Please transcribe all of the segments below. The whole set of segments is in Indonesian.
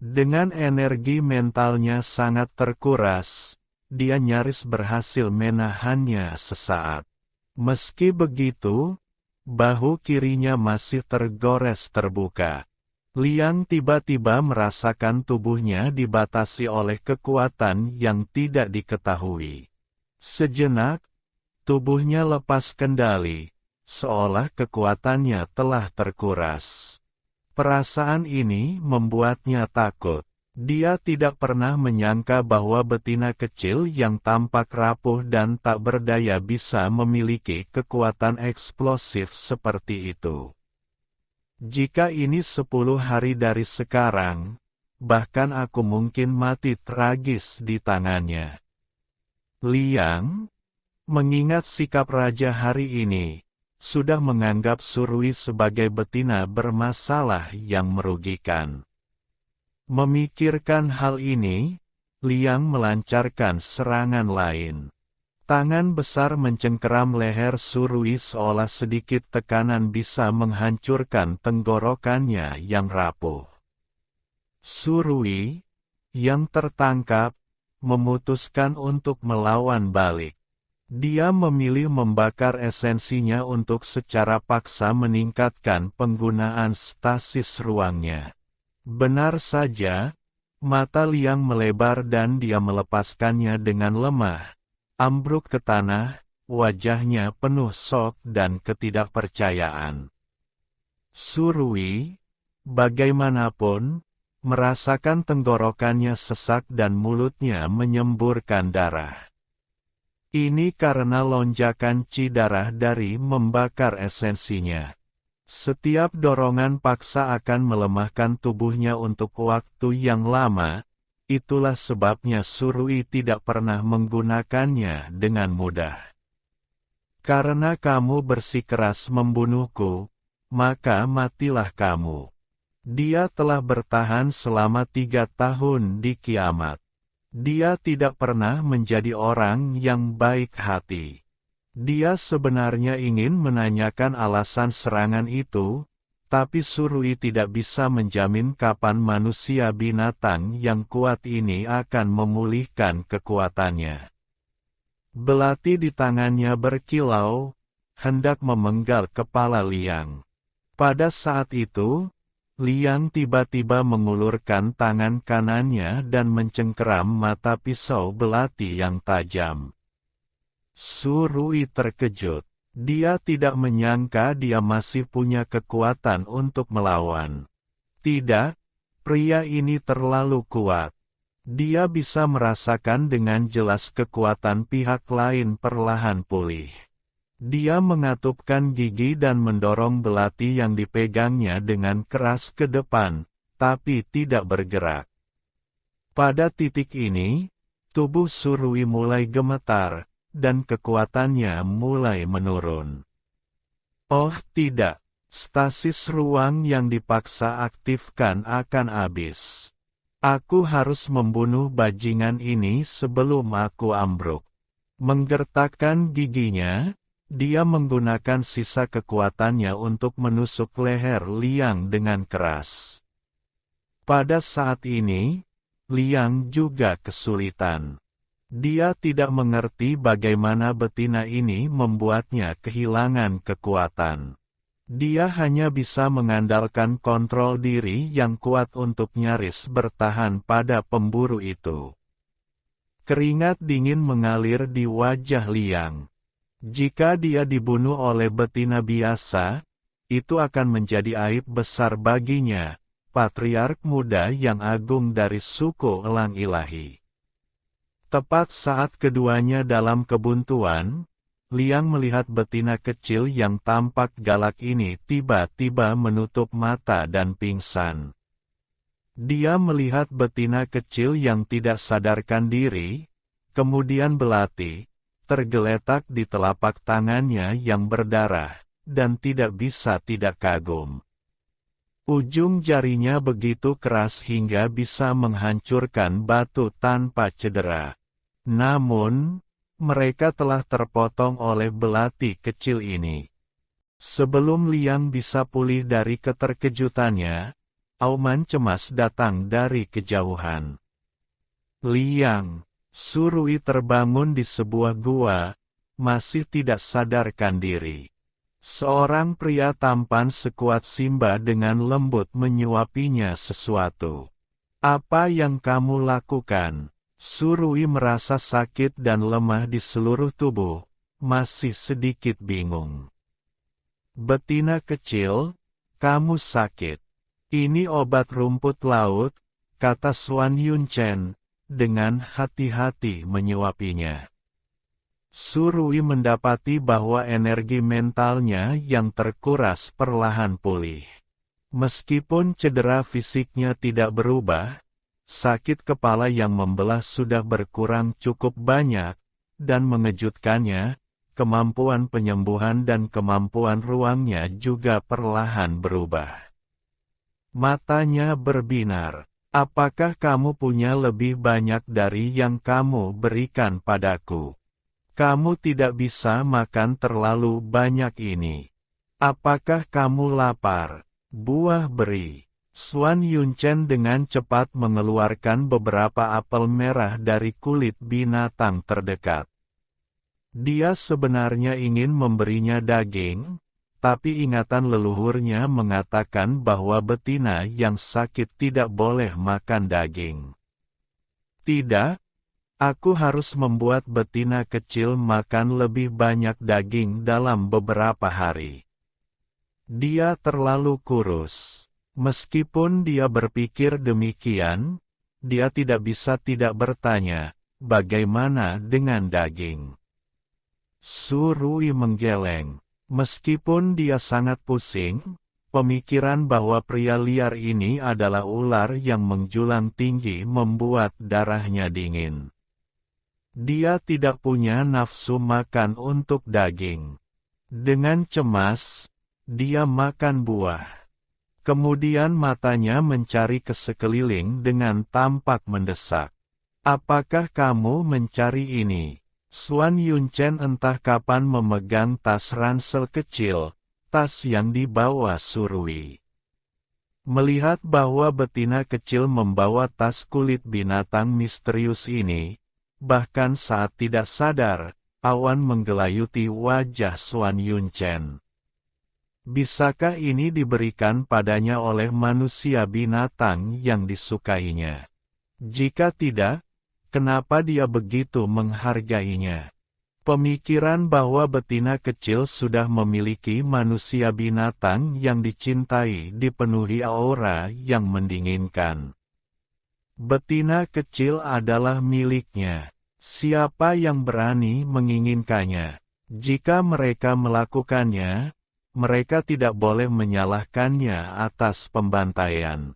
Dengan energi mentalnya sangat terkuras, dia nyaris berhasil menahannya sesaat. Meski begitu, bahu kirinya masih tergores terbuka. Liang tiba-tiba merasakan tubuhnya dibatasi oleh kekuatan yang tidak diketahui. Sejenak, tubuhnya lepas kendali, seolah kekuatannya telah terkuras. Perasaan ini membuatnya takut. Dia tidak pernah menyangka bahwa betina kecil yang tampak rapuh dan tak berdaya bisa memiliki kekuatan eksplosif seperti itu. Jika ini 10 hari dari sekarang, bahkan aku mungkin mati tragis di tangannya. Liang, mengingat sikap raja hari ini, sudah menganggap Surui sebagai betina bermasalah yang merugikan. Memikirkan hal ini, Liang melancarkan serangan lain. Tangan besar mencengkeram leher Surui seolah sedikit tekanan bisa menghancurkan tenggorokannya yang rapuh. Surui, yang tertangkap, memutuskan untuk melawan balik. Dia memilih membakar esensinya untuk secara paksa meningkatkan penggunaan stasis ruangnya. Benar saja, mata Liang melebar dan dia melepaskannya dengan lemah. Ambruk ke tanah, wajahnya penuh shock dan ketidakpercayaan. Surui, bagaimanapun, merasakan tenggorokannya sesak dan mulutnya menyemburkan darah. Ini karena lonjakan chi darah dari membakar esensinya. Setiap dorongan paksa akan melemahkan tubuhnya untuk waktu yang lama. Itulah sebabnya Surui tidak pernah menggunakannya dengan mudah. Karena kamu bersikeras membunuhku, maka matilah kamu. Dia telah bertahan selama 3 tahun di kiamat. Dia tidak pernah menjadi orang yang baik hati. Dia sebenarnya ingin menanyakan alasan serangan itu, tapi Surui tidak bisa menjamin kapan manusia binatang yang kuat ini akan memulihkan kekuatannya. Belati di tangannya berkilau, hendak memenggal kepala Liang. Pada saat itu, Liang tiba-tiba mengulurkan tangan kanannya dan mencengkeram mata pisau belati yang tajam. Surui terkejut. Dia tidak menyangka dia masih punya kekuatan untuk melawan. Tidak, pria ini terlalu kuat. Dia bisa merasakan dengan jelas kekuatan pihak lain perlahan pulih. Dia mengatupkan gigi dan mendorong belati yang dipegangnya dengan keras ke depan, tapi tidak bergerak. Pada titik ini, tubuh Surui mulai gemetar, dan kekuatannya mulai menurun. Oh tidak, stasis ruang yang dipaksa aktifkan akan habis. Aku harus membunuh bajingan ini sebelum aku ambruk. Menggertakkan giginya, dia menggunakan sisa kekuatannya untuk menusuk leher Liang dengan keras. Pada saat ini, Liang juga kesulitan. Dia tidak mengerti bagaimana betina ini membuatnya kehilangan kekuatan. Dia hanya bisa mengandalkan kontrol diri yang kuat untuk nyaris bertahan pada pemburu itu. Keringat dingin mengalir di wajah Liang. Jika dia dibunuh oleh betina biasa, itu akan menjadi aib besar baginya, patriark muda yang agung dari suku Elang Ilahi. Tepat saat keduanya dalam kebuntuan, Liang melihat betina kecil yang tampak galak ini tiba-tiba menutup mata dan pingsan. Dia melihat betina kecil yang tidak sadarkan diri, kemudian belati, tergeletak di telapak tangannya yang berdarah, dan tidak bisa tidak kagum. Ujung jarinya begitu keras hingga bisa menghancurkan batu tanpa cedera. Namun, mereka telah terpotong oleh belati kecil ini. Sebelum Liang bisa pulih dari keterkejutannya, auman cemas datang dari kejauhan. Liang, Surui terbangun di sebuah gua, masih tidak sadarkan diri. Seorang pria tampan sekuat Simba dengan lembut menyuapinya sesuatu. Apa yang kamu lakukan? Surui merasa sakit dan lemah di seluruh tubuh, masih sedikit bingung. Betina kecil, kamu sakit. Ini obat rumput laut, kata Xuan Yunchen, dengan hati-hati menyuapinya. Surui mendapati bahwa energi mentalnya yang terkuras perlahan pulih. Meskipun cedera fisiknya tidak berubah, sakit kepala yang membelah sudah berkurang cukup banyak, dan mengejutkannya, kemampuan penyembuhan dan kemampuan ruangnya juga perlahan berubah. Matanya berbinar. Apakah kamu punya lebih banyak dari yang kamu berikan padaku? Kamu tidak bisa makan terlalu banyak ini. Apakah kamu lapar? Buah beri. Xuan Yunchen dengan cepat mengeluarkan beberapa apel merah dari kulit binatang terdekat. Dia sebenarnya ingin memberinya daging, tapi ingatan leluhurnya mengatakan bahwa betina yang sakit tidak boleh makan daging. Tidak, aku harus membuat betina kecil makan lebih banyak daging dalam beberapa hari. Dia terlalu kurus. Meskipun dia berpikir demikian, dia tidak bisa tidak bertanya, bagaimana dengan daging? Surui menggeleng. Meskipun dia sangat pusing, pemikiran bahwa pria liar ini adalah ular yang menjulang tinggi membuat darahnya dingin. Dia tidak punya nafsu makan untuk daging. Dengan cemas, dia makan buah. Kemudian matanya mencari ke sekeliling dengan tampak mendesak. Apakah kamu mencari ini? Xuan Yunchen entah kapan memegang tas ransel kecil, tas yang dibawa Surui. Melihat bahwa betina kecil membawa tas kulit binatang misterius ini, bahkan saat tidak sadar, awan menggelayuti wajah Xuan Yunchen. Bisakah ini diberikan padanya oleh manusia binatang yang disukainya? Jika tidak, kenapa dia begitu menghargainya? Pemikiran bahwa betina kecil sudah memiliki manusia binatang yang dicintai dipenuhi aura yang mendinginkan. Betina kecil adalah miliknya. Siapa yang berani menginginkannya? Jika mereka melakukannya, mereka tidak boleh menyalahkannya atas pembantaian.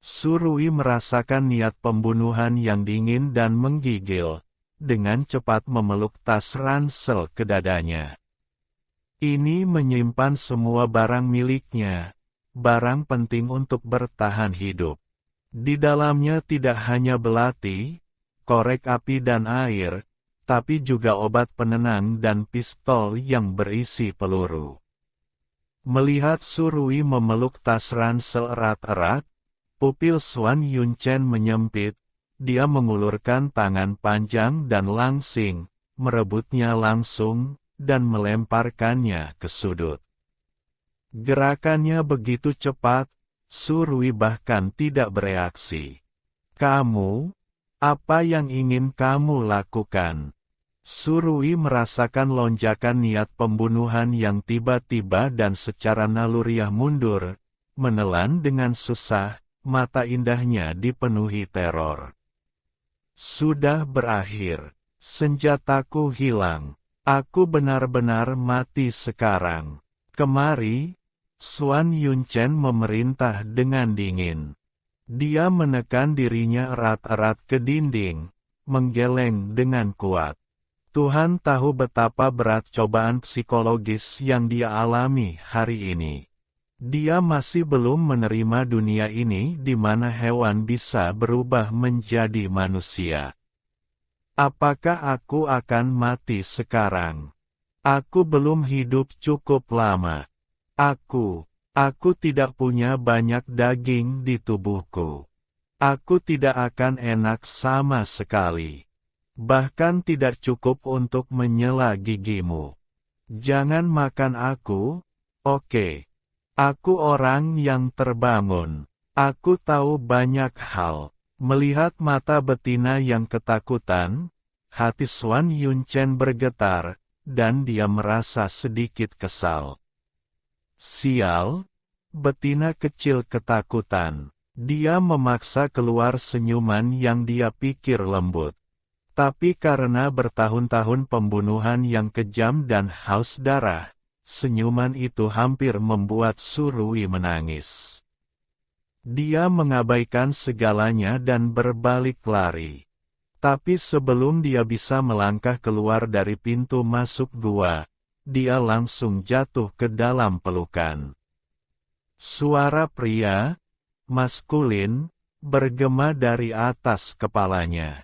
Surui merasakan niat pembunuhan yang dingin dan menggigil, dengan cepat memeluk tas ransel ke dadanya. Ini menyimpan semua barang miliknya, barang penting untuk bertahan hidup. Di dalamnya tidak hanya belati, korek api dan air, tapi juga obat penenang dan pistol yang berisi peluru. Melihat Surui memeluk tas ransel erat-erat, pupil Xuan Yunchen menyempit, dia mengulurkan tangan panjang dan langsing, merebutnya langsung, dan melemparkannya ke sudut. Gerakannya begitu cepat, Surui bahkan tidak bereaksi. Kamu? Apa yang ingin kamu lakukan? Surui merasakan lonjakan niat pembunuhan yang tiba-tiba dan secara naluriah mundur, menelan dengan susah. Mata indahnya dipenuhi teror. Sudah berakhir. Senjataku hilang. Aku benar-benar mati sekarang. Kemari, Xuan Yunchen memerintah dengan dingin. Dia menekan dirinya erat-erat ke dinding, menggeleng dengan kuat. Tuhan tahu betapa berat cobaan psikologis yang dia alami hari ini. Dia masih belum menerima dunia ini di mana hewan bisa berubah menjadi manusia. Apakah aku akan mati sekarang? Aku belum hidup cukup lama. Aku Aku tidak punya banyak daging di tubuhku. Aku tidak akan enak sama sekali. Bahkan tidak cukup untuk menyela gigimu. Jangan makan aku, oke? Aku orang yang terbangun. Aku tahu banyak hal. Melihat mata betina yang ketakutan, hati Swan Yunchen bergetar, dan dia merasa sedikit kesal. Sial, betina kecil ketakutan. Dia memaksa keluar senyuman yang dia pikir lembut. Tapi karena bertahun-tahun pembunuhan yang kejam dan haus darah, senyuman itu hampir membuat Surui menangis. Dia mengabaikan segalanya dan berbalik lari. Tapi sebelum dia bisa melangkah keluar dari pintu masuk gua, dia langsung jatuh ke dalam pelukan. Suara pria, maskulin, bergema dari atas kepalanya.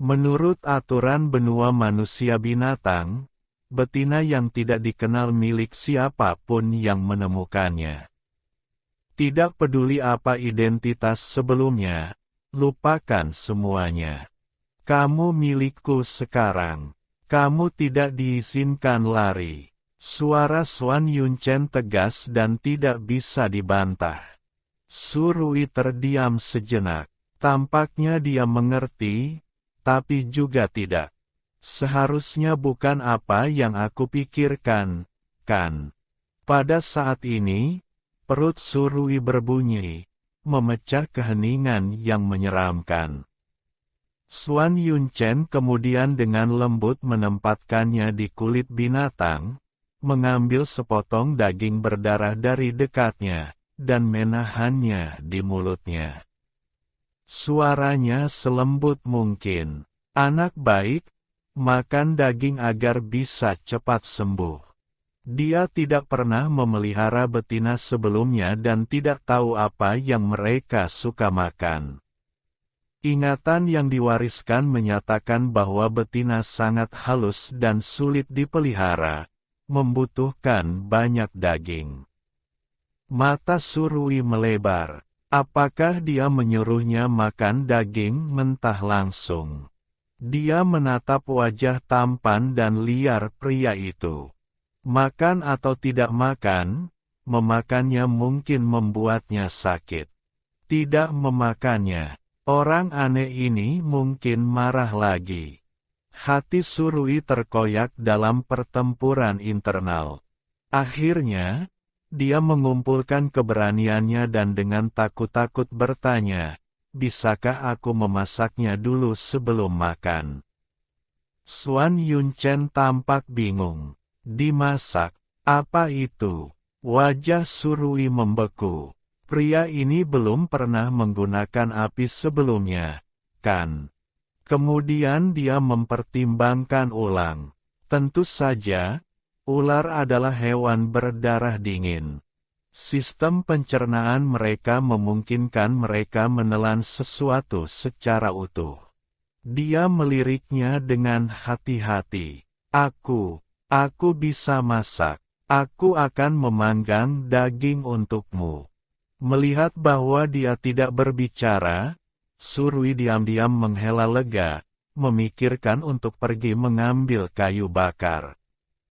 Menurut aturan benua manusia binatang, betina yang tidak dikenal milik siapapun yang menemukannya. Tidak peduli apa identitas sebelumnya, lupakan semuanya. Kamu milikku sekarang. Kamu tidak diizinkan lari. Suara Swan Yunchen tegas dan tidak bisa dibantah. Surui terdiam sejenak. Tampaknya dia mengerti, tapi juga tidak. Seharusnya bukan apa yang aku pikirkan, kan? Pada saat ini, perut Surui berbunyi, memecah keheningan yang menyeramkan. Swan Yunchen kemudian dengan lembut menempatkannya di kulit binatang, mengambil sepotong daging berdarah dari dekatnya, dan menahannya di mulutnya. Suaranya selembut mungkin. Anak baik, makan daging agar bisa cepat sembuh. Dia tidak pernah memelihara betina sebelumnya dan tidak tahu apa yang mereka suka makan. Ingatan yang diwariskan menyatakan bahwa betina sangat halus dan sulit dipelihara, membutuhkan banyak daging. Mata Surui melebar. Apakah dia menyuruhnya makan daging mentah langsung? Dia menatap wajah tampan dan liar pria itu. Makan atau tidak makan, memakannya mungkin membuatnya sakit. Tidak memakannya. Orang aneh ini mungkin marah lagi. Hati Surui terkoyak dalam pertempuran internal. Akhirnya, dia mengumpulkan keberaniannya dan dengan takut-takut bertanya, bisakah aku memasaknya dulu sebelum makan? Swan Yunchen tampak bingung. Dimasak? Apa itu? Wajah Surui membeku. Pria ini belum pernah menggunakan api sebelumnya, kan? Kemudian dia mempertimbangkan ulang. Tentu saja, ular adalah hewan berdarah dingin. Sistem pencernaan mereka memungkinkan mereka menelan sesuatu secara utuh. Dia meliriknya dengan hati-hati. Aku bisa masak. Aku akan memanggang daging untukmu. Melihat bahwa dia tidak berbicara, Surui diam-diam menghela lega, memikirkan untuk pergi mengambil kayu bakar.